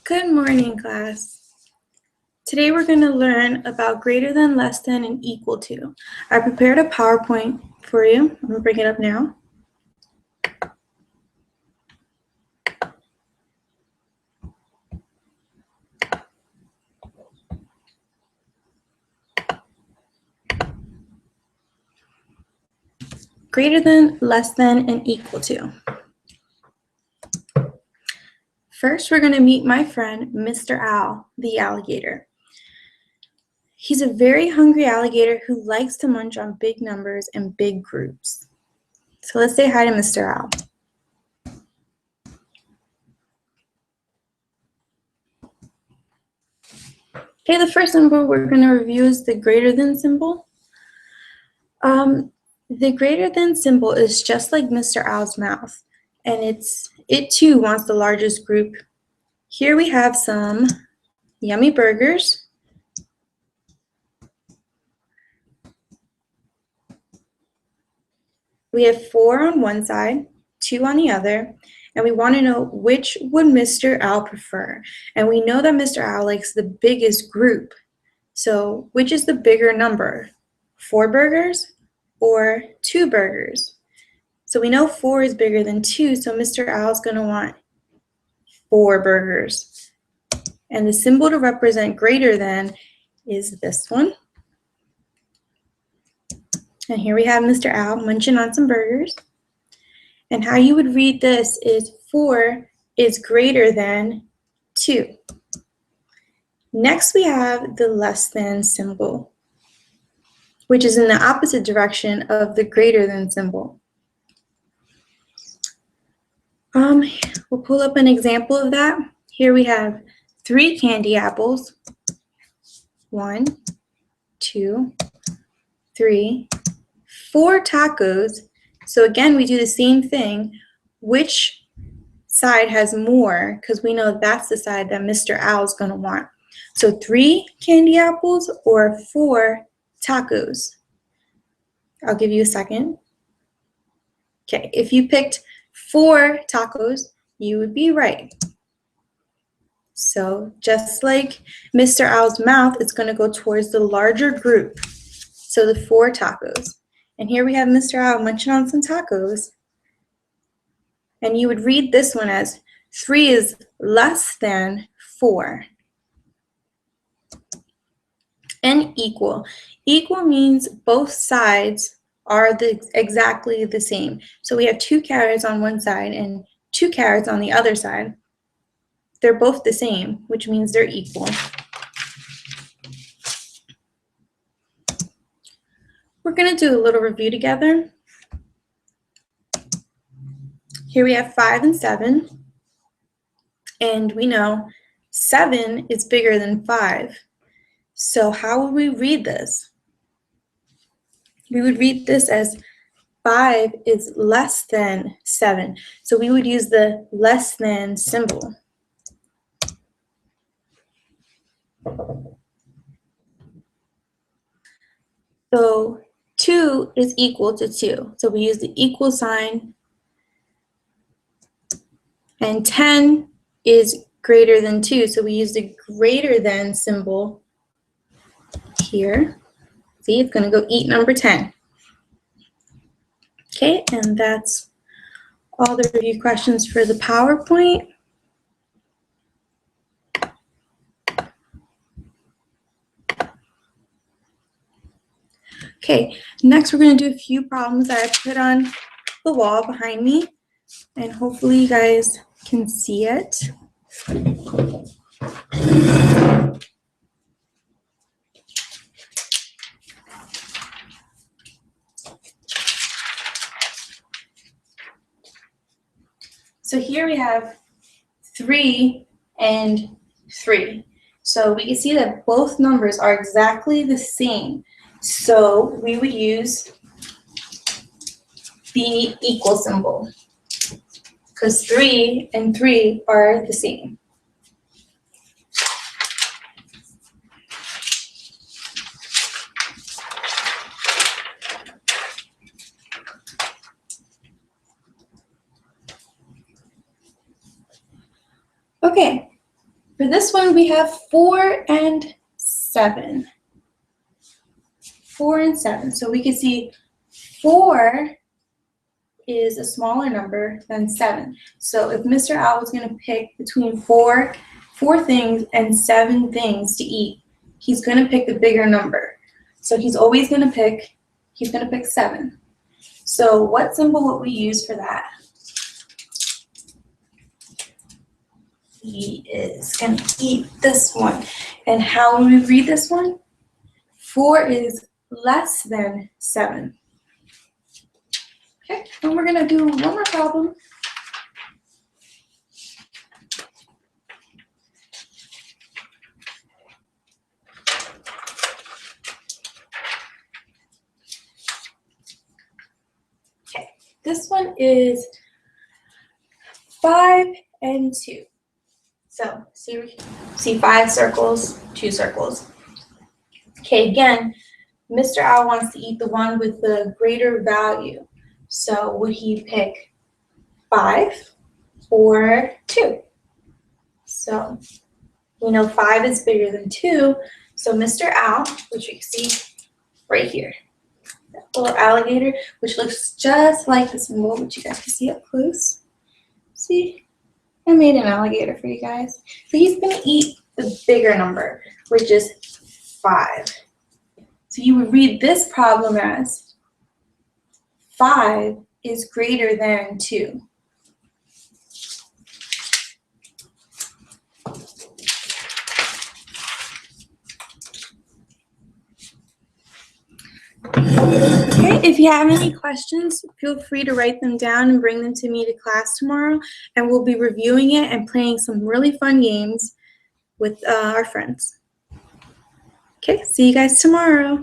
Good morning, class. Today we're going to learn about greater than, less than, and equal to. I prepared a PowerPoint for you. I'm going to bring it up now. Greater than, less than, and equal to. First, we're going to meet my friend, Mr. Owl, the alligator. He's a very hungry alligator who likes to munch on big numbers and big groups. So let's say hi to Mr. Owl. Okay, the first symbol we're going to review is the greater than symbol. The greater than symbol is just like Mr. Owl's mouth, and it too wants the largest group. Here we have some yummy burgers. We have 4 on one side, 2 on the other, and we want to know which would Mr. Owl prefer. And we know that Mr. Owl likes the biggest group. So which is the bigger number? 4 burgers or 2 burgers? So we know 4 is bigger than 2, so Mr. Owl is going to want 4 burgers. And the symbol to represent greater than is this one. And here we have Mr. Owl munching on some burgers. And how you would read this is 4 is greater than 2. Next we have the less than symbol, which is in the opposite direction of the greater than symbol. We'll pull up an example of that. Here we have 3 candy apples. 1, 2, 3, 4 tacos. So again, we do the same thing. Which side has more? Because we know that's the side that Mr. Owl is going to want. So 3 candy apples or 4 tacos? I'll give you a second. Okay, if you picked 4 tacos, you would be right. So just like Mr. Owl's mouth, it's going to go towards the larger group. So the 4 tacos. And here we have Mr. Owl munching on some tacos. And you would read this one as 3 is less than 4. And equal. Equal means both sides are exactly the same. So we have 2 carrots on one side and 2 carrots on the other side. They're both the same, which means they're equal. We're going to do a little review together. Here we have 5 and 7. And we know 7 is bigger than 5. So how would we read this? We would read this as 5 is less than 7. So we would use the less than symbol. So 2 is equal to 2. So we use the equal sign. And 10 is greater than 2. So we use the greater than symbol here. See, it's going to go eat number 10. Okay, and that's all the review questions for the PowerPoint. Okay, next we're going to do a few problems that I put on the wall behind me, and hopefully you guys can see it. So here we have 3 and 3. So we can see that both numbers are exactly the same. So we would use the equal symbol because 3 and 3 are the same. Okay, For this one, we have 4 and 7. 4 and 7. So we can see 4 is a smaller number than 7. So if Mr. Owl was going to pick between four things and 7 things to eat, he's going to pick the bigger number. So he's always going to pick, 7. So what symbol would we use for that? He is going to eat this one. And how would we read this one? 4 is less than 7. Okay, and we're going to do one more problem. Okay, this one is 5 and 2. So, see 5 circles, 2 circles. Okay, again, Mr. Owl wants to eat the one with the greater value. So, would he pick 5 or 2? So, we know 5 is bigger than 2. So, Mr. Owl, which you can see right here, that little alligator, which looks just like the symbol, which you guys can see up close. See? I made an alligator for you guys. So he's going to eat the bigger number, which is 5. So you would read this problem as 5 is greater than 2. Okay, if you have any questions, feel free to write them down and bring them to me to class tomorrow, and we'll be reviewing it and playing some really fun games with our friends. Okay, see you guys tomorrow.